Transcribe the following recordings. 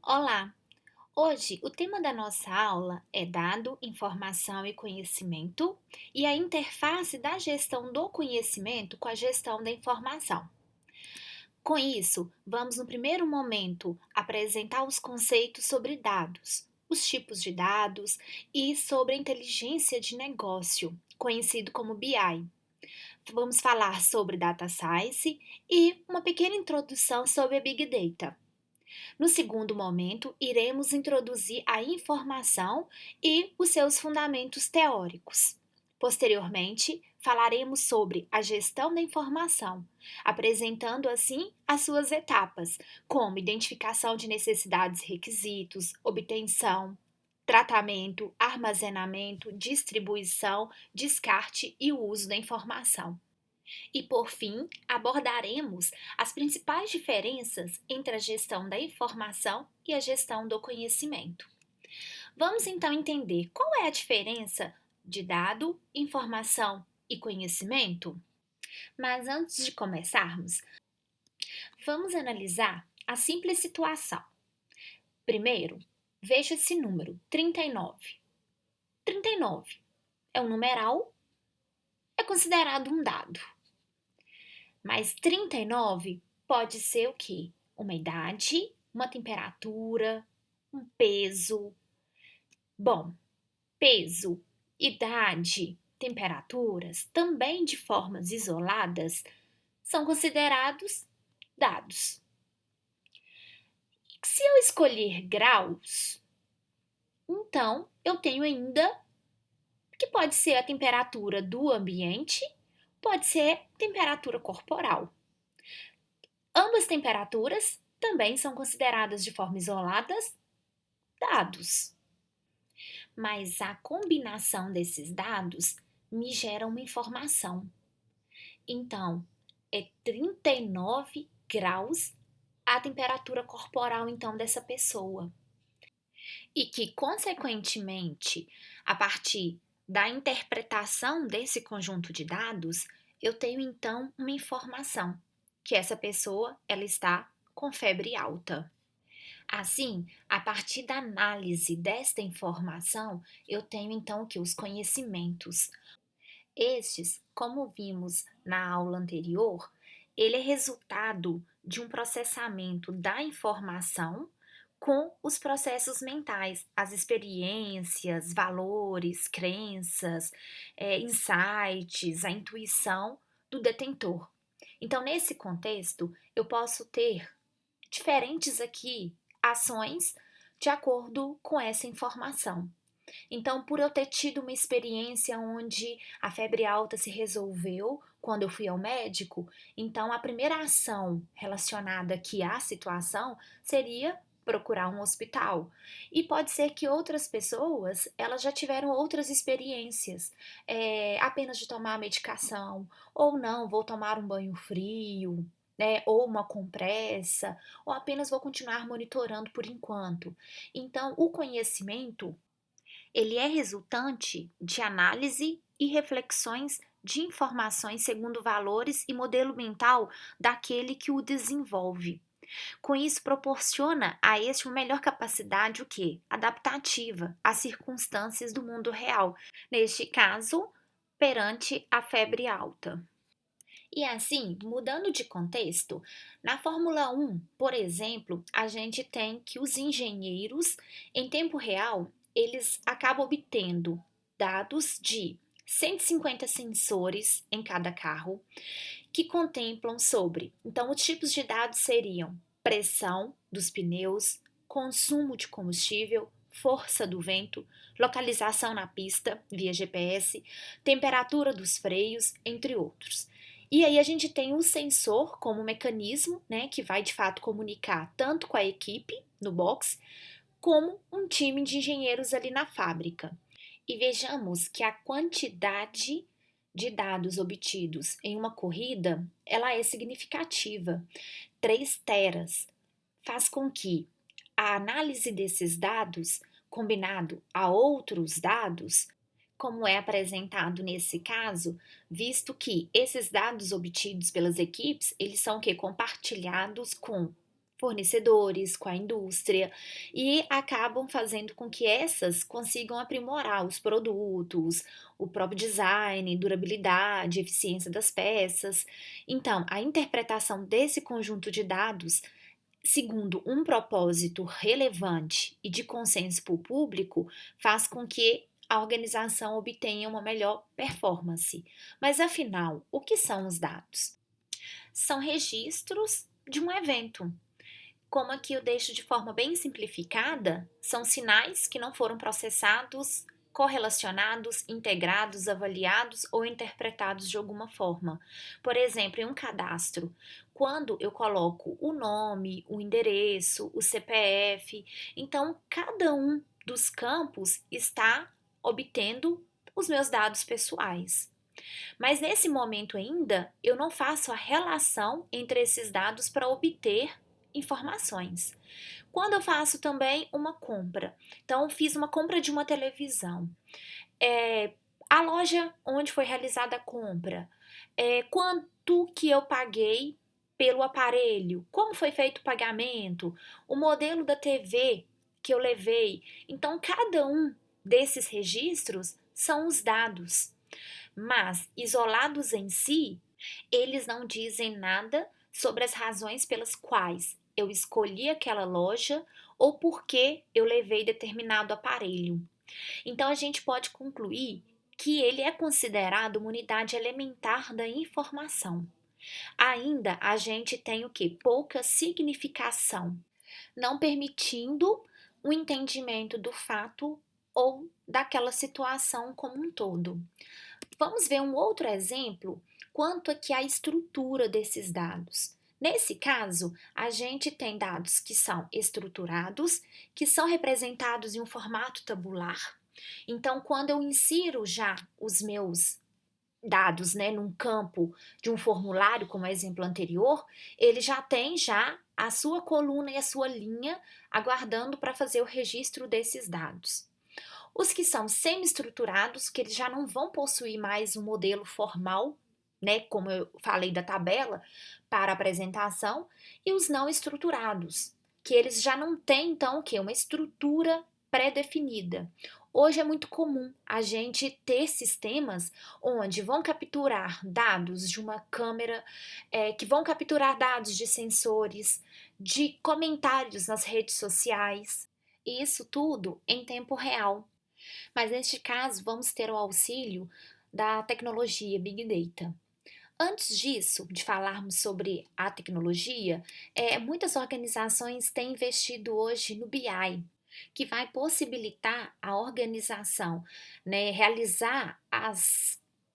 Olá! Hoje o tema da nossa aula é dado, informação e conhecimento e a interface da gestão do conhecimento com a gestão da informação. Com isso, vamos no primeiro momento apresentar os conceitos sobre dados, os tipos de dados e sobre a inteligência de negócio, conhecido como BI. Vamos falar sobre data science e uma pequena introdução sobre a Big Data. No segundo momento, iremos introduzir a informação e os seus fundamentos teóricos. Posteriormente, falaremos sobre a gestão da informação, apresentando assim as suas etapas, como identificação de necessidades e requisitos, obtenção, tratamento, armazenamento, distribuição, descarte e uso da informação. E por fim, abordaremos as principais diferenças entre a gestão da informação e a gestão do conhecimento. Vamos então entender qual é a diferença de dado, informação e conhecimento? Mas antes de começarmos, vamos analisar a simples situação. Primeiro, veja esse número, 39. 39 é um numeral, é considerado um dado. Mas 39 pode ser o quê? Uma idade, uma temperatura, um peso. Bom, peso, idade, temperaturas, também de formas isoladas, são considerados dados. Se eu escolher graus, então eu tenho ainda que pode ser a temperatura do ambiente, pode ser temperatura corporal. Ambas temperaturas também são consideradas de forma isolada dados. Mas a combinação desses dados me gera uma informação. Então, é 39 graus a temperatura corporal então dessa pessoa. E que, consequentemente, a partir da interpretação desse conjunto de dados, eu tenho então uma informação que essa pessoa ela está com febre alta. Assim, a partir da análise desta informação, eu tenho então que os conhecimentos. Estes, como vimos na aula anterior, ele é resultado de um processamento da informação com os processos mentais, as experiências, valores, crenças, insights, a intuição do detentor. Então, nesse contexto, eu posso ter diferentes aqui ações de acordo com essa informação. Então, por eu ter tido uma experiência onde a febre alta se resolveu quando eu fui ao médico, então a primeira ação relacionada aqui à situação seria procurar um hospital. E pode ser que outras pessoas, elas já tiveram outras experiências, apenas de tomar a medicação, ou não, vou tomar um banho frio, né, ou uma compressa, ou apenas vou continuar monitorando por enquanto. Então, o conhecimento ele é resultante de análise e reflexões de informações segundo valores e modelo mental daquele que o desenvolve. Com isso, proporciona a este uma melhor capacidade o quê? Adaptativa às circunstâncias do mundo real, neste caso, perante a febre alta. E assim, mudando de contexto, na Fórmula 1, por exemplo, a gente tem que os engenheiros, em tempo real, eles acabam obtendo dados de 150 sensores em cada carro, que contemplam sobre, então, os tipos de dados seriam pressão dos pneus, consumo de combustível, força do vento, localização na pista via GPS, temperatura dos freios, entre outros. E aí a gente tem o sensor como mecanismo, né, que vai de fato comunicar tanto com a equipe no box, como um time de engenheiros ali na fábrica. E vejamos que a quantidade de dados obtidos em uma corrida, ela é significativa. 3 teras faz com que a análise desses dados, combinado a outros dados, como é apresentado nesse caso, visto que esses dados obtidos pelas equipes, eles são que compartilhados com fornecedores, com a indústria, e acabam fazendo com que essas consigam aprimorar os produtos, o próprio design, durabilidade, eficiência das peças. Então, a interpretação desse conjunto de dados, segundo um propósito relevante e de consenso para o público, faz com que a organização obtenha uma melhor performance. Mas afinal, o que são os dados? São registros de um evento. Como aqui eu deixo de forma bem simplificada, são sinais que não foram processados, correlacionados, integrados, avaliados ou interpretados de alguma forma. Por exemplo, em um cadastro, quando eu coloco o nome, o endereço, o CPF, então cada um dos campos está obtendo os meus dados pessoais. Mas nesse momento ainda, eu não faço a relação entre esses dados para obter informações. Quando eu faço também uma compra, então eu fiz uma compra de uma televisão, a loja onde foi realizada a compra, quanto que eu paguei pelo aparelho, como foi feito o pagamento, o modelo da TV que eu levei. Então, cada um desses registros são os dados, mas isolados em si, eles não dizem nada sobre as razões pelas quais eu escolhi aquela loja ou por que eu levei determinado aparelho. Então a gente pode concluir que ele é considerado uma unidade elementar da informação. Ainda a gente tem o que? Pouca significação, não permitindo o entendimento do fato ou daquela situação como um todo. Vamos ver um outro exemplo quanto aqui à estrutura desses dados. Nesse caso, a gente tem dados que são estruturados, que são representados em um formato tabular. Então, quando eu insiro já os meus dados, né, num campo de um formulário, como o exemplo anterior, ele já tem já a sua coluna e a sua linha aguardando para fazer o registro desses dados. Os que são semi-estruturados, que eles já não vão possuir mais um modelo formal, né, como eu falei da tabela, para apresentação, e os não estruturados, que eles já não têm, então, o quê? Uma estrutura pré-definida. Hoje é muito comum a gente ter sistemas onde vão capturar dados de uma câmera, que vão capturar dados de sensores, de comentários nas redes sociais, e isso tudo em tempo real. Mas neste caso, vamos ter o auxílio da tecnologia Big Data. Antes disso, de falarmos sobre a tecnologia, muitas organizações têm investido hoje no BI, que vai possibilitar a organização, né, realizar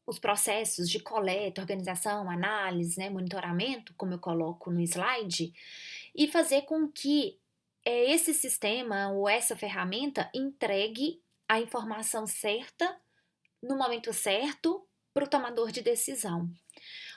os processos de coleta, organização, análise, né, monitoramento, como eu coloco no slide, e fazer com que esse sistema ou essa ferramenta entregue a informação certa no momento certo para o tomador de decisão.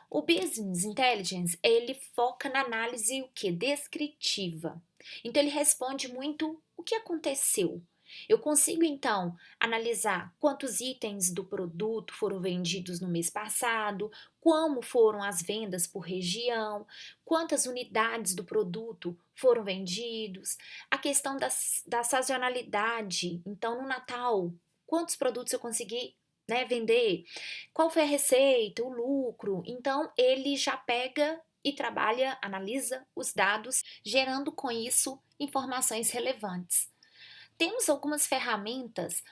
O Business Intelligence, ele foca na análise o que? Descritiva. Então ele responde muito o que aconteceu. Eu consigo então analisar quantos itens do produto foram vendidos no mês passado, como foram as vendas por região, quantas unidades do produto foram vendidos, a questão da sazonalidade. Então no Natal, quantos produtos eu consegui, né, vender, qual foi a receita, o lucro. Então ele já pega e trabalha, analisa os dados, gerando com isso informações relevantes. Temos algumas ferramentas,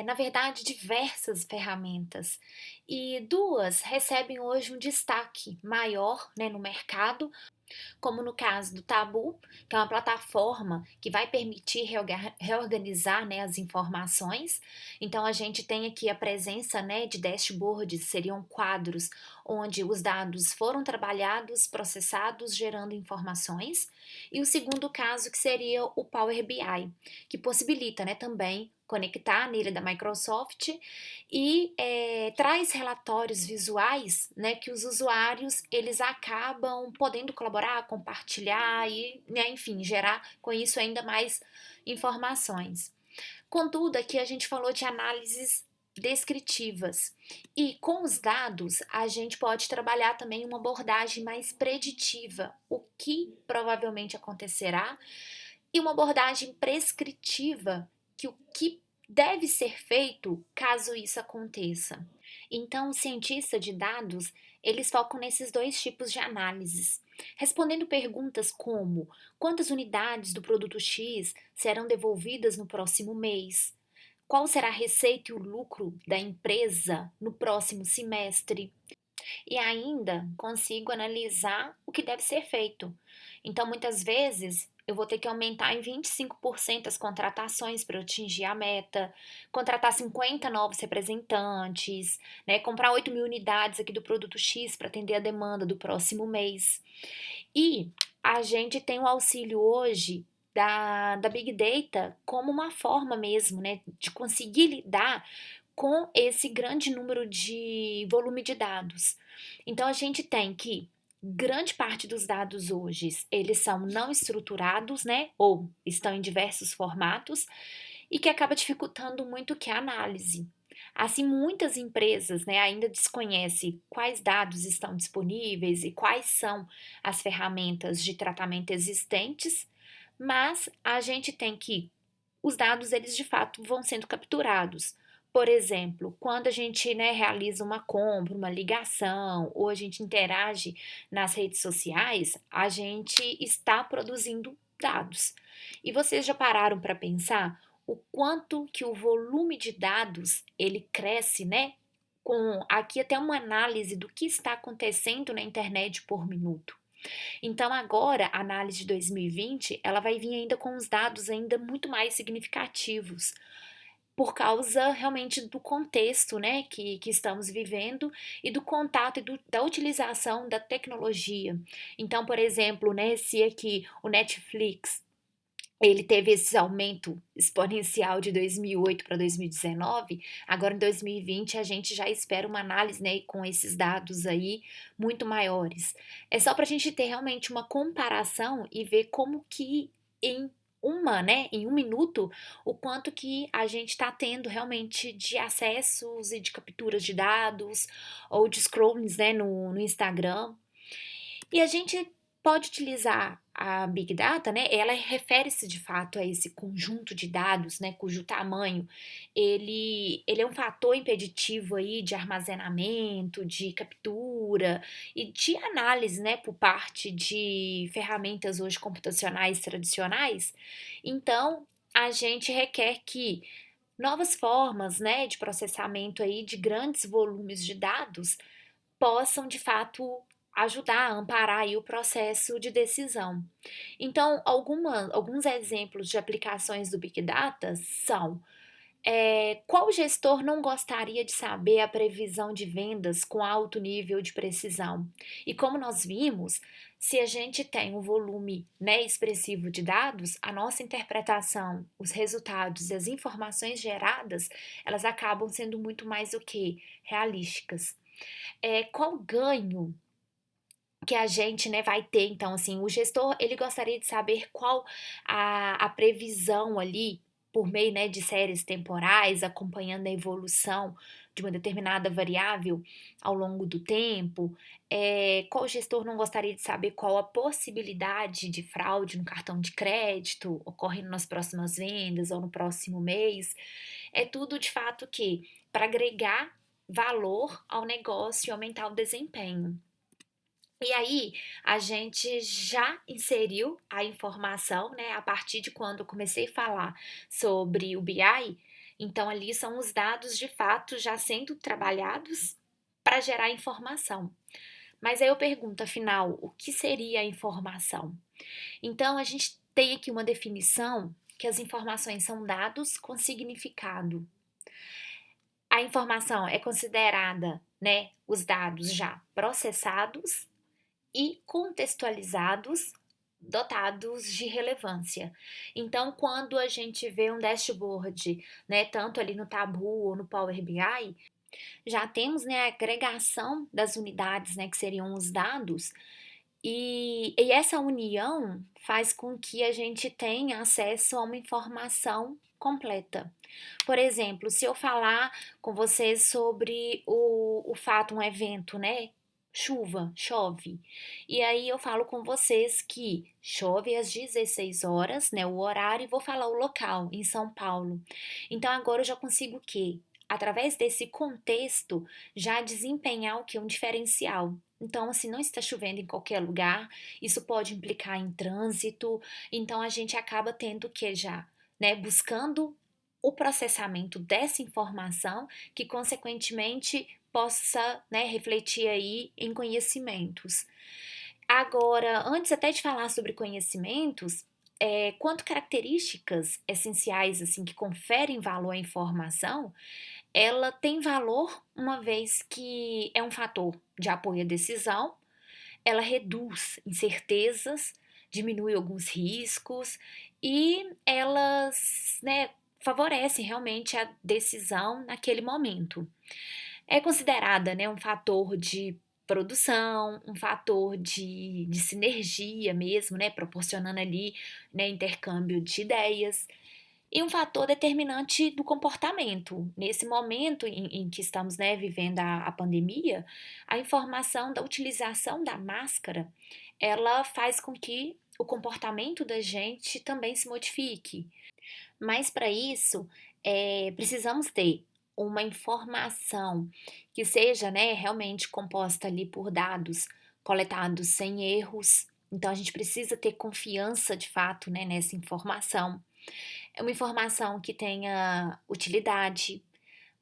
na verdade, diversas ferramentas, e duas recebem hoje um destaque maior, né, no mercado, como no caso do Tabu, que é uma plataforma que vai permitir reorganizar, né, as informações. Então, a gente tem aqui a presença, né, de dashboards, seriam quadros onde os dados foram trabalhados, processados, gerando informações. E o segundo caso, que seria o Power BI, que possibilita, né, também conectar nele da Microsoft e traz relatórios visuais, né, que os usuários eles acabam podendo colaborar, compartilhar e, né, enfim, gerar com isso ainda mais informações. Contudo, aqui a gente falou de análises descritivas e com os dados a gente pode trabalhar também uma abordagem mais preditiva. O que provavelmente acontecerá e uma abordagem prescritiva que o que deve ser feito caso isso aconteça. Então, os cientistas de dados, eles focam nesses dois tipos de análises, respondendo perguntas como: quantas unidades do produto X serão devolvidas no próximo mês? Qual será a receita e o lucro da empresa no próximo semestre? E ainda consigo analisar o que deve ser feito. Então, muitas vezes, eu vou ter que aumentar em 25% as contratações para eu atingir a meta, contratar 50 novos representantes, né, comprar 8 mil unidades aqui do produto X para atender a demanda do próximo mês. E a gente tem o auxílio hoje da Big Data como uma forma mesmo, né, de conseguir lidar com esse grande número de volume de dados. Então a gente tem que grande parte dos dados hoje, eles são não estruturados, né, ou estão em diversos formatos e que acaba dificultando muito que a análise. Assim, muitas empresas, né, ainda desconhecem quais dados estão disponíveis e quais são as ferramentas de tratamento existentes, mas a gente tem que os dados eles de fato vão sendo capturados. Por exemplo, quando a gente, né, realiza uma compra, uma ligação, ou a gente interage nas redes sociais, a gente está produzindo dados. E vocês já pararam para pensar o quanto que o volume de dados ele cresce, né? Com aqui até uma análise do que está acontecendo na internet por minuto. Então agora, a análise de 2020, ela vai vir ainda com os dados ainda muito mais significativos, por causa realmente do contexto, né, que estamos vivendo e do contato e da utilização da tecnologia. Então, por exemplo, né, se aqui o Netflix ele teve esse aumento exponencial de 2008 para 2019, agora em 2020 a gente já espera uma análise, né, com esses dados aí muito maiores. É só para a gente ter realmente uma comparação e ver como que em um minuto, o quanto que a gente está tendo realmente de acessos e de capturas de dados ou de scrollings, né, no Instagram. E a gente pode utilizar a Big Data, né? Ela refere-se de fato a esse conjunto de dados, né? Cujo tamanho ele é um fator impeditivo aí de armazenamento, de captura e de análise, né? Por parte de ferramentas hoje computacionais tradicionais. Então, a gente requer que novas formas, né? De processamento aí de grandes volumes de dados possam de fato ajudar a amparar aí o processo de decisão. Então, alguns exemplos de aplicações do Big Data são: qual gestor não gostaria de saber a previsão de vendas com alto nível de precisão? E como nós vimos, se a gente tem um volume, né, expressivo de dados, a nossa interpretação, os resultados e as informações geradas, elas acabam sendo muito mais o que? Realísticas. Qual ganho que a gente, né, vai ter? Então, assim, o gestor, ele gostaria de saber qual a previsão ali, por meio, né, de séries temporais, acompanhando a evolução de uma determinada variável ao longo do tempo. Qual gestor não gostaria de saber qual a possibilidade de fraude no cartão de crédito ocorrendo nas próximas vendas ou no próximo mês? É tudo de fato que para agregar valor ao negócio e aumentar o desempenho. E aí, a gente já inseriu a informação, né, a partir de quando eu comecei a falar sobre o BI, então ali são os dados de fato já sendo trabalhados para gerar informação. Mas aí eu pergunto, afinal, o que seria a informação? Então, a gente tem aqui uma definição que as informações são dados com significado. A informação é considerada, né, os dados já processados e contextualizados, dotados de relevância. Então, quando a gente vê um dashboard, né, tanto ali no Tableau ou no Power BI, já temos, né, a agregação das unidades, né, que seriam os dados, e essa união faz com que a gente tenha acesso a uma informação completa. Por exemplo, se eu falar com vocês sobre o fato, um evento, né? chuva, chove. E aí eu falo com vocês que chove às 16 horas, né, o horário, e vou falar o local, em São Paulo. Então agora eu já consigo o quê? Através desse contexto, já desempenhar o que? Um diferencial. Então, assim, não está chovendo em qualquer lugar, isso pode implicar em trânsito, então a gente acaba tendo que já, né, buscando o processamento dessa informação que, consequentemente, possa, né, refletir aí em conhecimentos. Agora, antes até de falar sobre conhecimentos, quanto características essenciais assim que conferem valor à informação, ela tem valor uma vez que é um fator de apoio à decisão, ela reduz incertezas, diminui alguns riscos e elas, né, favorecem realmente a decisão naquele momento. É considerada, né, um fator de produção, um fator de sinergia mesmo, né, proporcionando ali, né, intercâmbio de ideias, e um fator determinante do comportamento. Nesse momento em que estamos, né, vivendo a pandemia, a informação da utilização da máscara, ela faz com que o comportamento da gente também se modifique. Mas para isso, precisamos ter uma informação que seja, né, realmente composta ali por dados coletados sem erros. Então a gente precisa ter confiança de fato, né, nessa informação. É uma informação que tenha utilidade,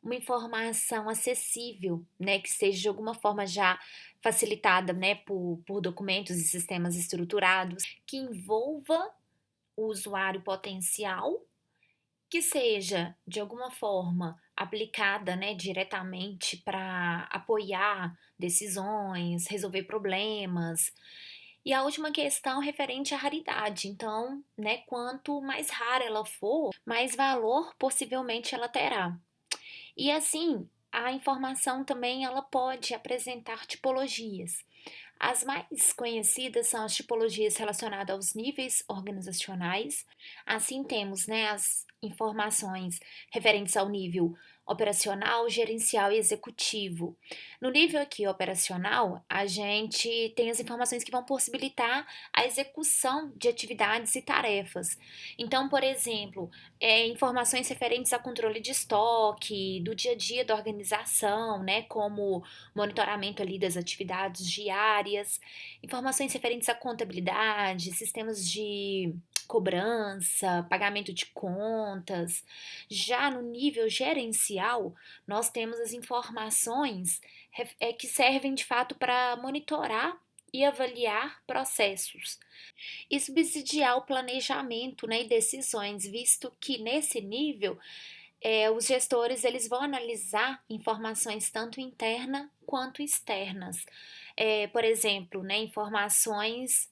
uma informação acessível, né, que seja de alguma forma já facilitada, né, por documentos e sistemas estruturados, que envolva o usuário potencial, que seja de alguma forma aplicada, né, diretamente para apoiar decisões, resolver problemas. E a última questão referente à raridade. Então, né, quanto mais rara ela for, mais valor possivelmente ela terá. E assim, a informação também ela pode apresentar tipologias. As mais conhecidas são as tipologias relacionadas aos níveis organizacionais. Assim, temos, né, as informações referentes ao nível operacional, gerencial e executivo. No nível aqui operacional, a gente tem as informações que vão possibilitar a execução de atividades e tarefas. Então, por exemplo, informações referentes a controle de estoque, do dia a dia da organização, né, como monitoramento ali das atividades diárias, informações referentes à contabilidade, sistemas de cobrança, pagamento de contas. Já no nível gerencial, nós temos as informações que servem de fato para monitorar e avaliar processos e subsidiar o planejamento, né, e decisões, visto que nesse nível os gestores eles vão analisar informações tanto internas quanto externas. Por exemplo, né, informações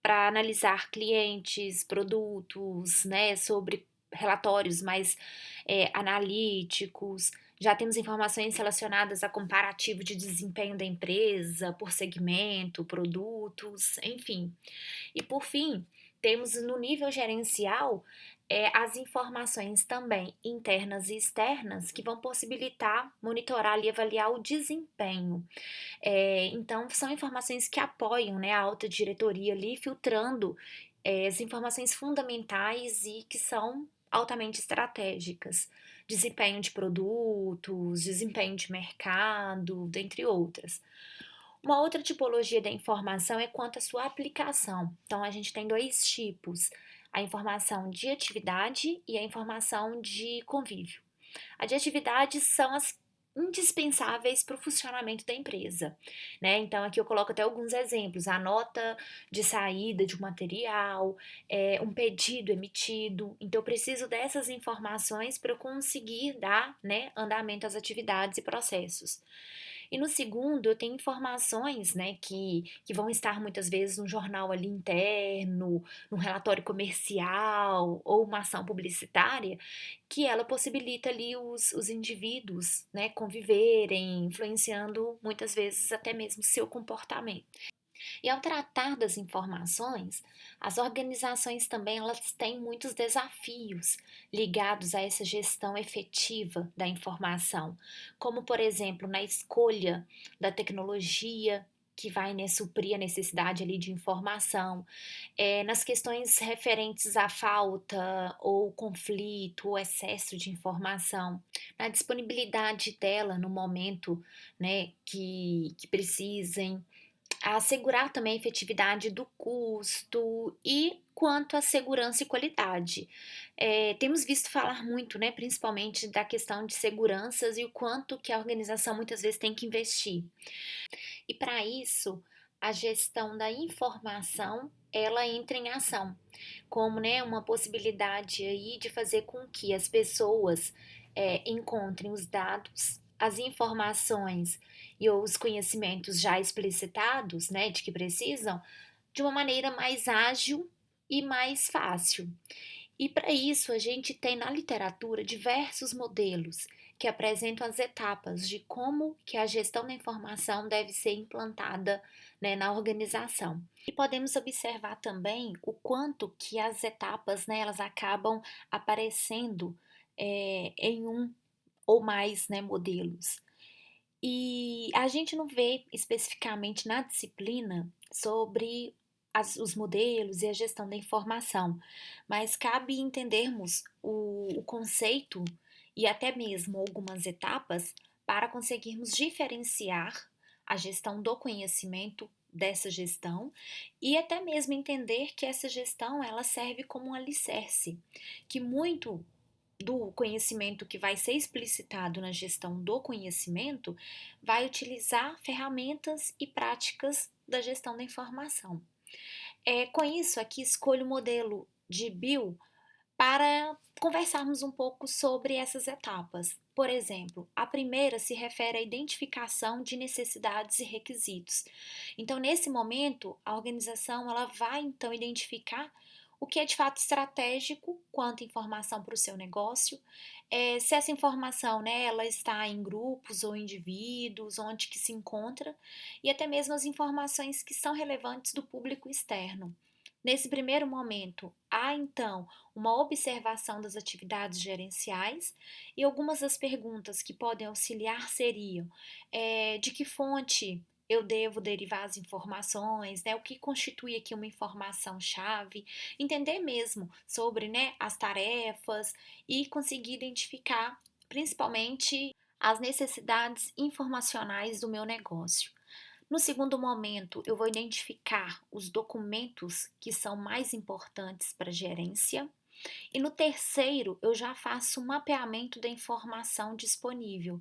para analisar clientes, produtos, né, sobre relatórios mais analíticos. Já temos informações relacionadas a comparativo de desempenho da empresa por segmento, produtos, enfim. E por fim, temos no nível gerencial as informações também internas e externas que vão possibilitar monitorar e avaliar o desempenho. Então, são informações que apoiam, né, a alta diretoria ali, filtrando as informações fundamentais e que são altamente estratégicas. Desempenho de produtos, desempenho de mercado, dentre outras. Uma outra tipologia da informação é quanto à sua aplicação. Então, a gente tem dois tipos: a informação de atividade e a informação de convívio. A de atividade são as indispensáveis para o funcionamento da empresa, né? Então, aqui eu coloco até alguns exemplos: a nota de saída de um material, um pedido emitido. Então, eu preciso dessas informações para eu conseguir dar, né, andamento às atividades e processos. E no segundo, eu tenho informações, né, que vão estar muitas vezes no jornal ali interno, num relatório comercial ou uma ação publicitária, que ela possibilita ali os indivíduos, né, conviverem, influenciando muitas vezes até mesmo seu comportamento. E ao tratar das informações, as organizações também elas têm muitos desafios ligados a essa gestão efetiva da informação, como por exemplo na escolha da tecnologia, que vai, né, suprir a necessidade ali de informação, nas questões referentes à falta ou conflito ou excesso de informação, na disponibilidade dela no momento, né, que precisem, assegurar também a efetividade do custo e quanto à segurança e qualidade. Temos visto falar muito, né, principalmente da questão de seguranças e o quanto que a organização muitas vezes tem que investir. E para isso, a gestão da informação, ela entra em ação, como, né, uma possibilidade aí de fazer com que as pessoas, encontrem os dados, as informações e os conhecimentos já explicitados, né, de que precisam, de uma maneira mais ágil e mais fácil. E para isso a gente tem na literatura diversos modelos que apresentam as etapas de como que a gestão da informação deve ser implantada, né, na organização. E podemos observar também o quanto que as etapas, né, elas acabam aparecendo em um ou mais, né, modelos. E a gente não vê especificamente na disciplina sobre os modelos e a gestão da informação, mas cabe entendermos o conceito e até mesmo algumas etapas para conseguirmos diferenciar a gestão do conhecimento dessa gestão e até mesmo entender que essa gestão ela serve como um alicerce, que muito do conhecimento que vai ser explicitado na gestão do conhecimento vai utilizar ferramentas e práticas da gestão da informação. Com isso, aqui escolho o modelo de Bill para conversarmos um pouco sobre essas etapas. Por exemplo, a primeira se refere à identificação de necessidades e requisitos. Então, nesse momento, a organização ela vai então identificar o que é de fato estratégico quanto informação para o seu negócio, se essa informação, né, ela está em grupos ou indivíduos, onde que se encontra, e até mesmo as informações que são relevantes do público externo. Nesse primeiro momento, há então uma observação das atividades gerenciais e algumas das perguntas que podem auxiliar seriam: de que fonte eu devo derivar as informações, né? O que constitui aqui uma informação-chave, entender mesmo sobre, né, as tarefas e conseguir identificar principalmente as necessidades informacionais do meu negócio. No segundo momento, eu vou identificar os documentos que são mais importantes para a gerência. E no terceiro, eu já faço um mapeamento da informação disponível.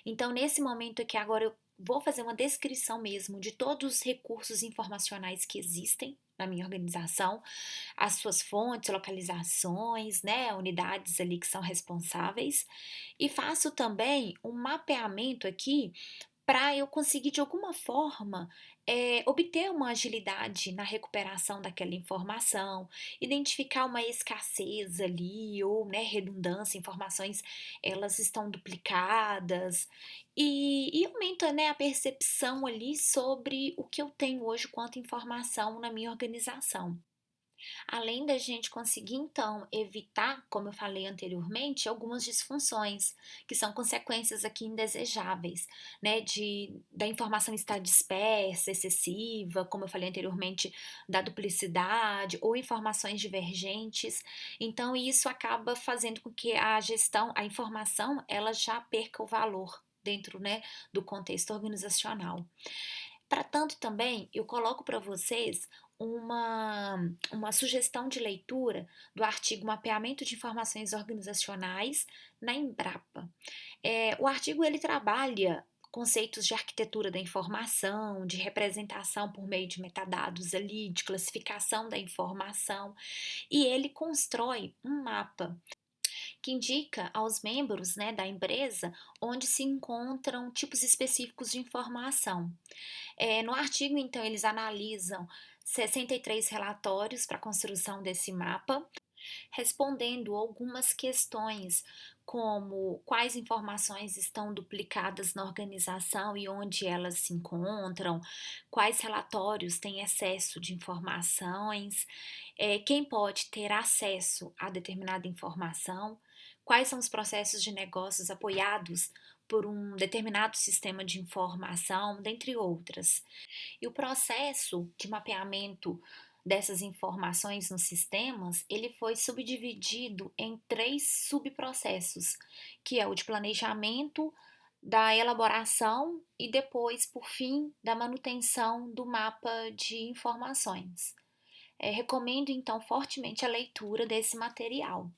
Então, nesse momento aqui, agora eu vou fazer uma descrição mesmo de todos os recursos informacionais que existem na minha organização, as suas fontes, localizações, né, unidades ali que são responsáveis, e faço também um mapeamento aqui para eu conseguir de alguma forma, obter uma agilidade na recuperação daquela informação, identificar uma escassez ali ou, né, redundância, informações elas estão duplicadas e aumenta, né, a percepção ali sobre o que eu tenho hoje quanto informação na minha organização. Além da gente conseguir, então, evitar, como eu falei anteriormente, algumas disfunções, que são consequências aqui indesejáveis, né, da informação estar dispersa, excessiva, como eu falei anteriormente, da duplicidade ou informações divergentes. Então, isso acaba fazendo com que a gestão, a informação, ela já perca o valor dentro, né, do contexto organizacional. Para tanto também, eu coloco para vocês uma sugestão de leitura do artigo Mapeamento de Informações Organizacionais na Embrapa. O artigo ele trabalha conceitos de arquitetura da informação, de representação por meio de metadados ali, de classificação da informação, e ele constrói um mapa que indica aos membros, né, da empresa onde se encontram tipos específicos de informação. No artigo, então, eles analisam 63 relatórios para a construção desse mapa, respondendo algumas questões como quais informações estão duplicadas na organização e onde elas se encontram, quais relatórios têm excesso de informações, quem pode ter acesso a determinada informação, quais são os processos de negócios apoiados por um determinado sistema de informação, dentre outras. E o processo de mapeamento dessas informações nos sistemas, ele foi subdividido em três subprocessos, que é o de planejamento, da elaboração e depois, por fim, da manutenção do mapa de informações. Recomendo então fortemente a leitura desse material.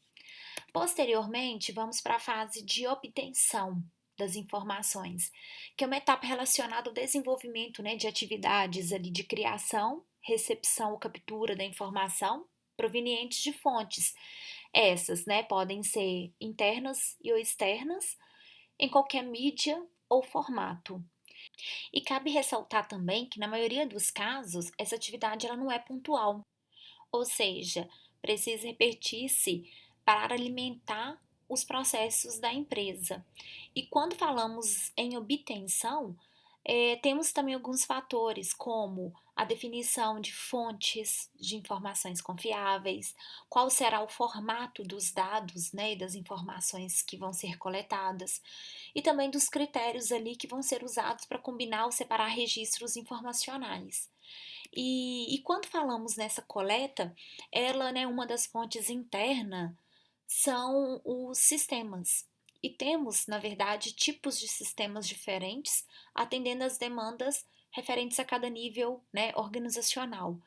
Posteriormente, vamos para a fase de obtenção das informações, que é uma etapa relacionada ao desenvolvimento, né, de atividades ali de criação, recepção ou captura da informação provenientes de fontes. Essas, né, podem ser internas e ou externas, em qualquer mídia ou formato. E cabe ressaltar também que, na maioria dos casos, essa atividade ela não é pontual, ou seja, precisa repetir-se para alimentar os processos da empresa. E quando falamos em obtenção, temos também alguns fatores, como a definição de fontes de informações confiáveis, qual será o formato dos dados, né, e das informações que vão ser coletadas, e também dos critérios ali que vão ser usados para combinar ou separar registros informacionais. E quando falamos nessa coleta, ela, né, uma das fontes internas são os sistemas. E temos, na verdade, tipos de sistemas diferentes, atendendo às demandas referentes a cada nível, né, organizacional.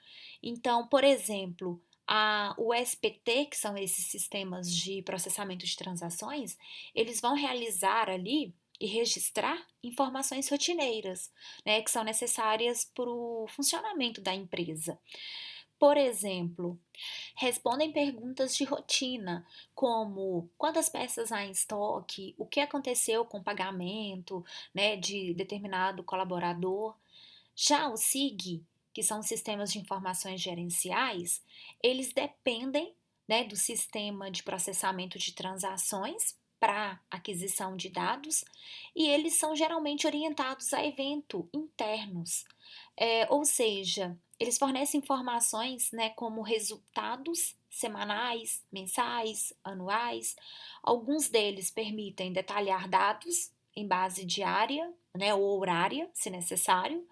Então, por exemplo, o SPT, que são esses sistemas de processamento de transações, eles vão realizar ali e registrar informações rotineiras, né, que são necessárias para o funcionamento da empresa. Por exemplo, respondem perguntas de rotina, como quantas peças há em estoque, o que aconteceu com o pagamento, né, de determinado colaborador. Já o SIG, que são sistemas de informações gerenciais, eles dependem, né, do sistema de processamento de transações para aquisição de dados e eles são geralmente orientados a eventos internos, ou seja, eles fornecem informações, né, como resultados semanais, mensais, anuais. Alguns deles permitem detalhar dados em base diária, né, ou horária, se necessário,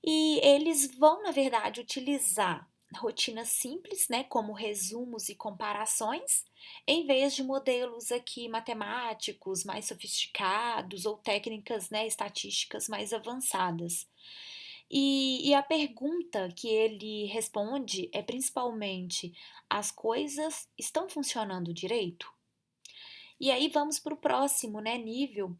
e eles vão, na verdade, utilizar rotinas simples, né, como resumos e comparações, em vez de modelos aqui matemáticos mais sofisticados ou técnicas, né, estatísticas mais avançadas. E a pergunta que ele responde é principalmente: as coisas estão funcionando direito? E aí vamos para o próximo, né, nível.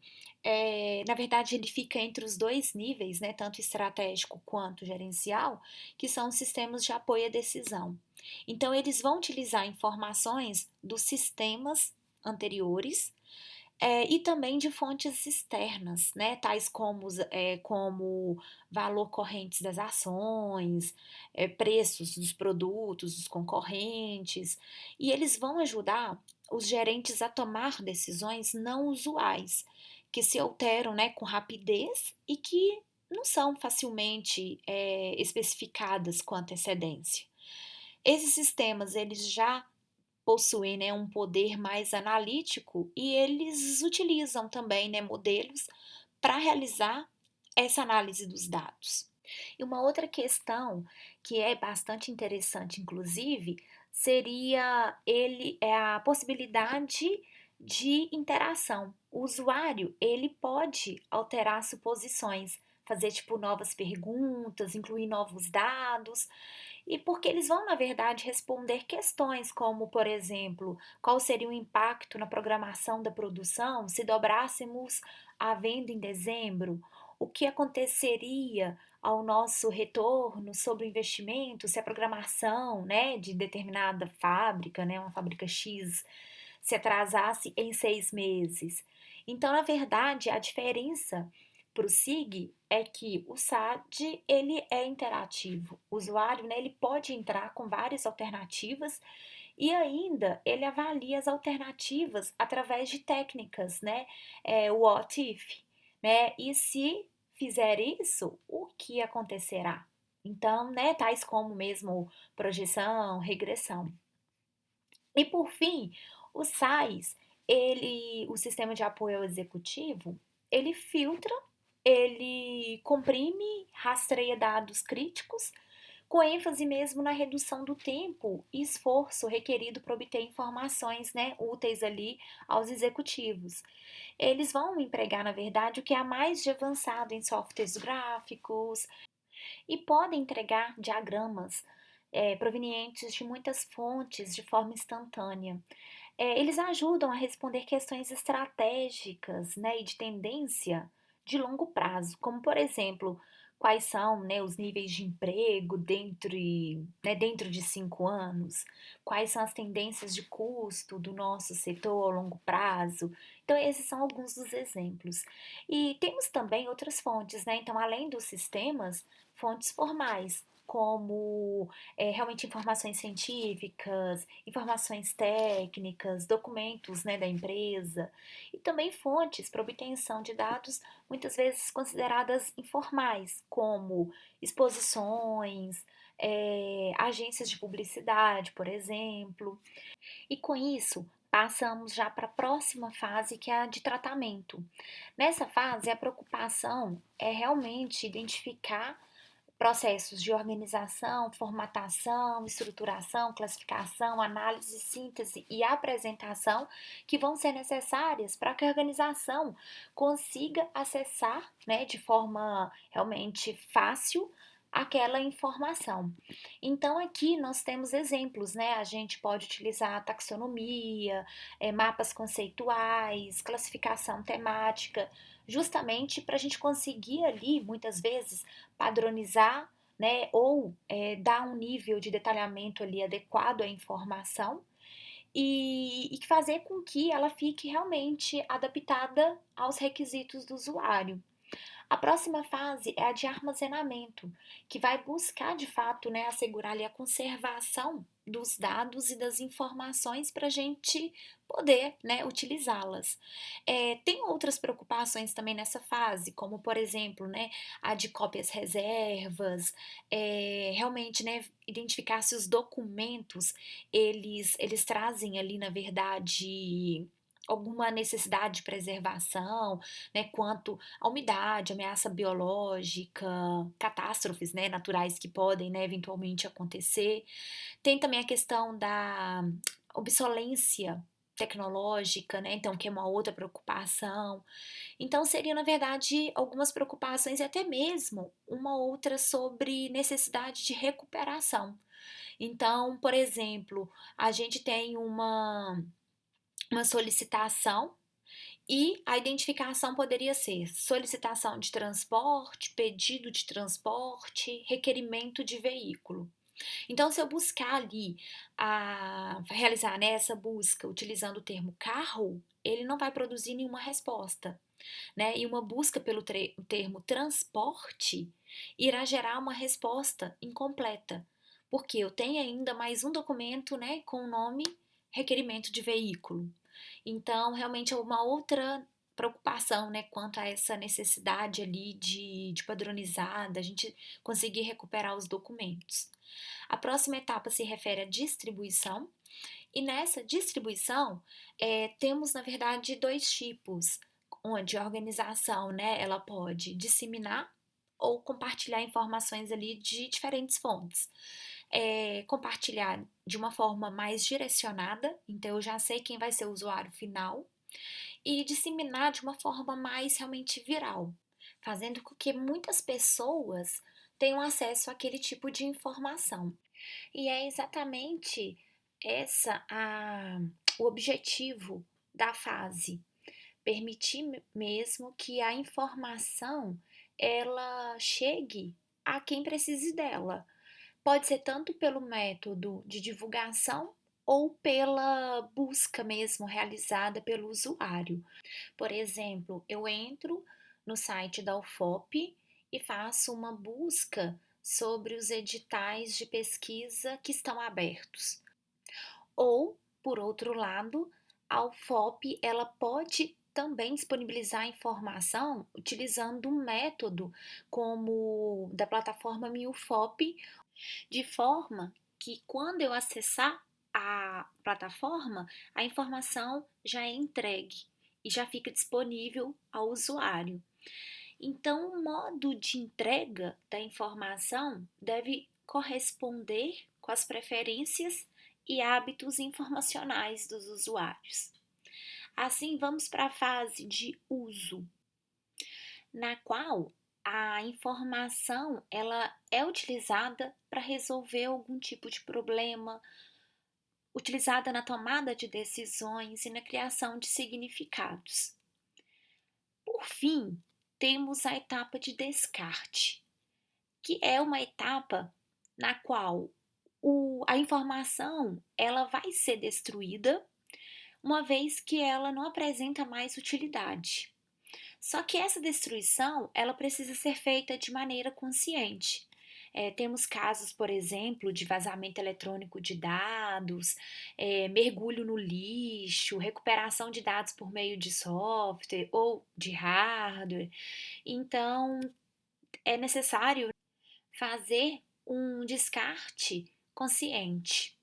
Na verdade, ele fica entre os dois níveis, né, tanto estratégico quanto gerencial, que são os sistemas de apoio à decisão. Então, eles vão utilizar informações dos sistemas anteriores e também de fontes externas, né, tais como valor corrente das ações, preços dos produtos, dos concorrentes, e eles vão ajudar os gerentes a tomar decisões não usuais, que se alteram, né, com rapidez e que não são facilmente especificadas com antecedência. Esses sistemas eles já possuem, né, um poder mais analítico e eles utilizam também, né, modelos para realizar essa análise dos dados. E uma outra questão que é bastante interessante, inclusive, seria a possibilidade de interação. O usuário ele pode alterar suposições, fazer tipo novas perguntas, incluir novos dados, e porque eles vão, na verdade, responder questões como, por exemplo, qual seria o impacto na programação da produção se dobrássemos a venda em dezembro? O que aconteceria ao nosso retorno sobre o investimento se a programação, né, de determinada fábrica, né, uma fábrica X, se atrasasse em 6 meses? Então, na verdade, a diferença para o SIG é que o SAD ele é interativo. O usuário, né, ele pode entrar com várias alternativas e ainda ele avalia as alternativas através de técnicas, né? O what if, né? E se fizer isso, o que acontecerá? Então, né, tais como mesmo projeção, regressão. E por fim, os SAIs, O sistema de apoio ao executivo, ele filtra, ele comprime, rastreia dados críticos, com ênfase mesmo na redução do tempo e esforço requerido para obter informações, né, úteis ali aos executivos. Eles vão empregar, na verdade, o que há mais de avançado em softwares gráficos e podem entregar diagramas provenientes de muitas fontes de forma instantânea. Eles ajudam a responder questões estratégicas, né, e de tendência de longo prazo, como, por exemplo, quais são, né, os níveis de emprego dentro de 5 anos, quais são as tendências de custo do nosso setor ao longo prazo. Então, esses são alguns dos exemplos. E temos também outras fontes, né? Então, além dos sistemas, fontes formais, como realmente informações científicas, informações técnicas, documentos, né, da empresa, e também fontes para obtenção de dados muitas vezes consideradas informais, como exposições, agências de publicidade, por exemplo. E com isso, passamos já para a próxima fase, que é a de tratamento. Nessa fase, a preocupação é realmente identificar processos de organização, formatação, estruturação, classificação, análise, síntese e apresentação que vão ser necessárias para que a organização consiga acessar, né, de forma realmente fácil aquela informação. Então aqui nós temos exemplos, né? A gente pode utilizar taxonomia, mapas conceituais, classificação temática, justamente para a gente conseguir ali, muitas vezes, padronizar, né, ou dar um nível de detalhamento ali adequado à informação e fazer com que ela fique realmente adaptada aos requisitos do usuário. A próxima fase é a de armazenamento, que vai buscar de fato, né, assegurar ali a conservação dos dados e das informações para a gente poder, né, utilizá-las. Tem outras preocupações também nessa fase, como por exemplo, né, a de cópias reservas, realmente, né, identificar se os documentos eles trazem ali, na verdade, alguma necessidade de preservação, né, quanto à umidade, ameaça biológica, catástrofes, né, naturais que podem, né, eventualmente acontecer. Tem também a questão da obsolência tecnológica, né, então que é uma outra preocupação. Então seriam, na verdade, algumas preocupações e até mesmo uma outra sobre necessidade de recuperação. Então, por exemplo, a gente tem uma solicitação e a identificação poderia ser solicitação de transporte, pedido de transporte, requerimento de veículo. Então, se eu buscar ali realizar, né, essa busca utilizando o termo carro, ele não vai produzir nenhuma resposta, né? E uma busca pelo termo transporte irá gerar uma resposta incompleta, porque eu tenho ainda mais um documento, né, com o nome requerimento de veículo. Então, realmente é uma outra preocupação, né, quanto a essa necessidade ali de padronizar, da gente conseguir recuperar os documentos. A próxima etapa se refere à distribuição, e nessa distribuição temos, na verdade, dois tipos, onde a organização, né, ela pode disseminar ou compartilhar informações ali de diferentes fontes. Compartilhar de uma forma mais direcionada, então eu já sei quem vai ser o usuário final, e disseminar de uma forma mais realmente viral, fazendo com que muitas pessoas tenham acesso àquele tipo de informação. E é exatamente o objetivo da fase, permitir mesmo que a informação ela chegue a quem precise dela. Pode ser tanto pelo método de divulgação ou pela busca mesmo realizada pelo usuário. Por exemplo, eu entro no site da UFOP e faço uma busca sobre os editais de pesquisa que estão abertos. Ou, por outro lado, a UFOP ela pode também disponibilizar informação utilizando um método como da plataforma MiUFOP, de forma que quando eu acessar a plataforma, a informação já é entregue e já fica disponível ao usuário. Então, o modo de entrega da informação deve corresponder com as preferências e hábitos informacionais dos usuários. Assim, vamos para a fase de uso, na qual a informação ela é utilizada para resolver algum tipo de problema, utilizada na tomada de decisões e na criação de significados. Por fim, temos a etapa de descarte, que é uma etapa na qual a informação ela vai ser destruída, uma vez que ela não apresenta mais utilidade. Só que essa destruição ela precisa ser feita de maneira consciente. Temos casos, por exemplo, de vazamento eletrônico de dados, mergulho no lixo, recuperação de dados por meio de software ou de hardware. Então, é necessário fazer um descarte consciente.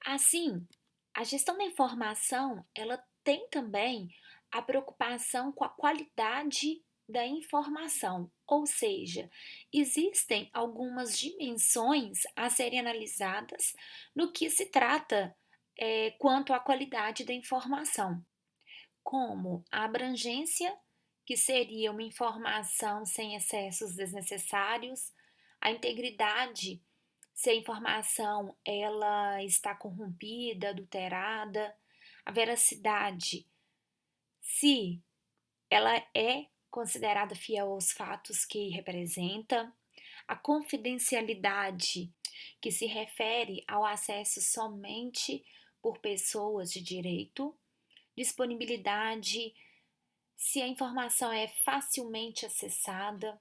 Assim, a gestão da informação, ela tem também a preocupação com a qualidade da informação, ou seja, existem algumas dimensões a serem analisadas no que se trata quanto à qualidade da informação, como a abrangência, que seria uma informação sem excessos desnecessários, a integridade, se a informação ela está corrompida, adulterada, a veracidade, se ela é considerada fiel aos fatos que representa, a confidencialidade, que se refere ao acesso somente por pessoas de direito, disponibilidade, se a informação é facilmente acessada.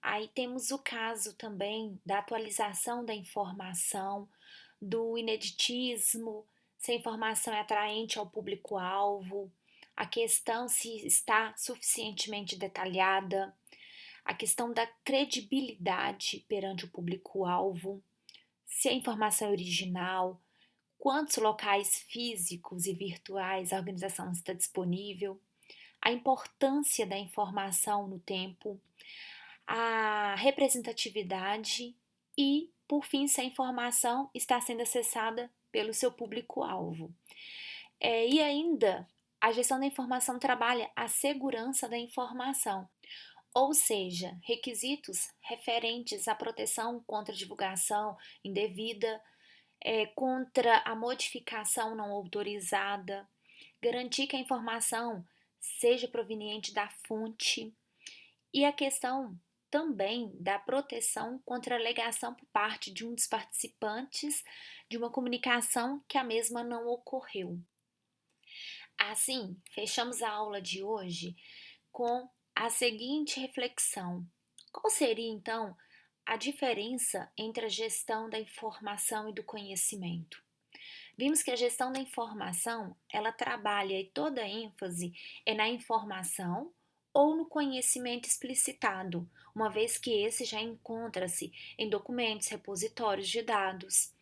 Aí temos o caso também da atualização da informação, do ineditismo, se a informação é atraente ao público-alvo, a questão se está suficientemente detalhada, a questão da credibilidade perante o público-alvo, se a informação é original, quantos locais físicos e virtuais a organização está disponível, a importância da informação no tempo, a representatividade e, por fim, se a informação está sendo acessada pelo seu público-alvo. E ainda, a gestão da informação trabalha a segurança da informação, ou seja, requisitos referentes à proteção contra divulgação indevida, contra a modificação não autorizada, garantir que a informação seja proveniente da fonte, e a questão também da proteção contra a alegação por parte de um dos participantes de uma comunicação que a mesma não ocorreu. Assim, fechamos a aula de hoje com a seguinte reflexão: qual seria então a diferença entre a gestão da informação e do conhecimento? Vimos que a gestão da informação, ela trabalha e toda a ênfase é na informação ou no conhecimento explicitado, uma vez que esse já encontra-se em documentos, repositórios de dados.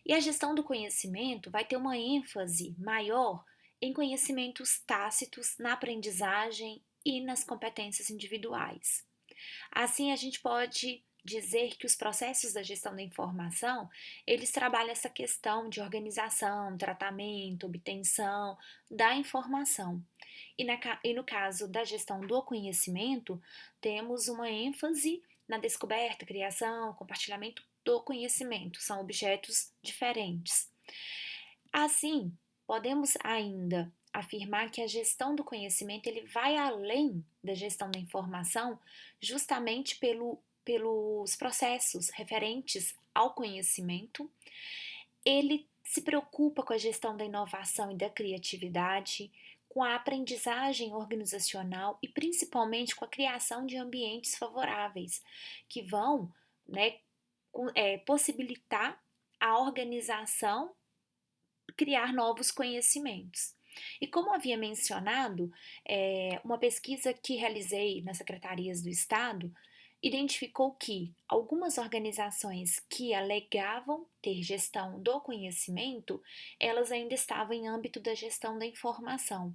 E a gestão do conhecimento vai ter uma ênfase maior em conhecimentos tácitos, na aprendizagem e nas competências individuais. Assim, a gente pode dizer que os processos da gestão da informação, eles trabalham essa questão de organização, tratamento, obtenção da informação. E no caso da gestão do conhecimento, temos uma ênfase na descoberta, criação, compartilhamento do conhecimento. São objetos diferentes. Assim, podemos ainda afirmar que a gestão do conhecimento ele vai além da gestão da informação, justamente pelos processos referentes ao conhecimento. Ele se preocupa com a gestão da inovação e da criatividade, com a aprendizagem organizacional e principalmente com a criação de ambientes favoráveis, que vão, né, possibilitar a organização criar novos conhecimentos. E como havia mencionado, uma pesquisa que realizei nas secretarias do Estado identificou que algumas organizações que alegavam ter gestão do conhecimento, elas ainda estavam em âmbito da gestão da informação,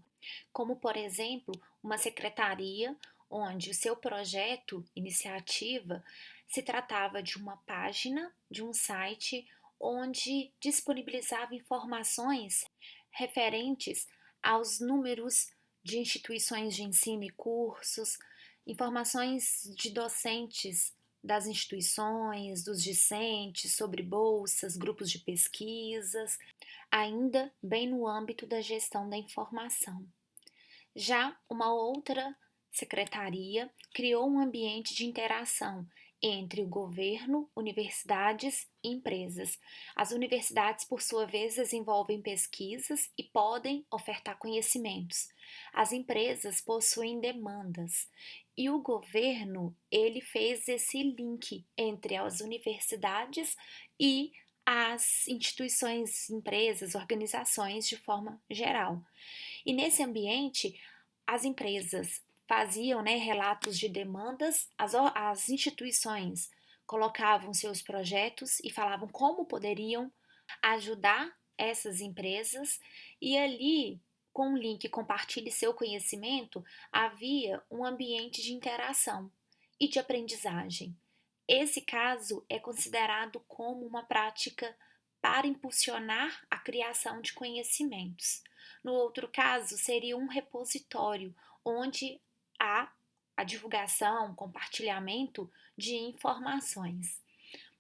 como, por exemplo, uma secretaria onde o seu projeto, iniciativa, se tratava de uma página, de um site onde disponibilizava informações referentes aos números de instituições de ensino e cursos, informações de docentes das instituições, dos discentes, sobre bolsas, grupos de pesquisas, ainda bem no âmbito da gestão da informação. Já uma outra secretaria criou um ambiente de interação entre o governo, universidades e empresas. As universidades, por sua vez, desenvolvem pesquisas e podem ofertar conhecimentos. As empresas possuem demandas e o governo, ele fez esse link entre as universidades e as instituições, empresas, organizações de forma geral. E nesse ambiente, as empresas faziam, né, relatos de demandas, as instituições colocavam seus projetos e falavam como poderiam ajudar essas empresas, e ali, com o link Compartilhe seu conhecimento, havia um ambiente de interação e de aprendizagem. Esse caso é considerado como uma prática para impulsionar a criação de conhecimentos. No outro caso, seria um repositório onde há a divulgação, compartilhamento de informações.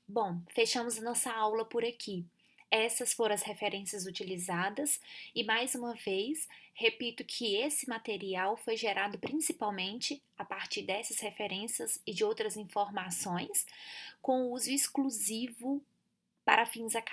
Bom, fechamos a nossa aula por aqui. Essas foram as referências utilizadas e, mais uma vez, repito que esse material foi gerado principalmente a partir dessas referências e de outras informações, com uso exclusivo para fins acadêmicos.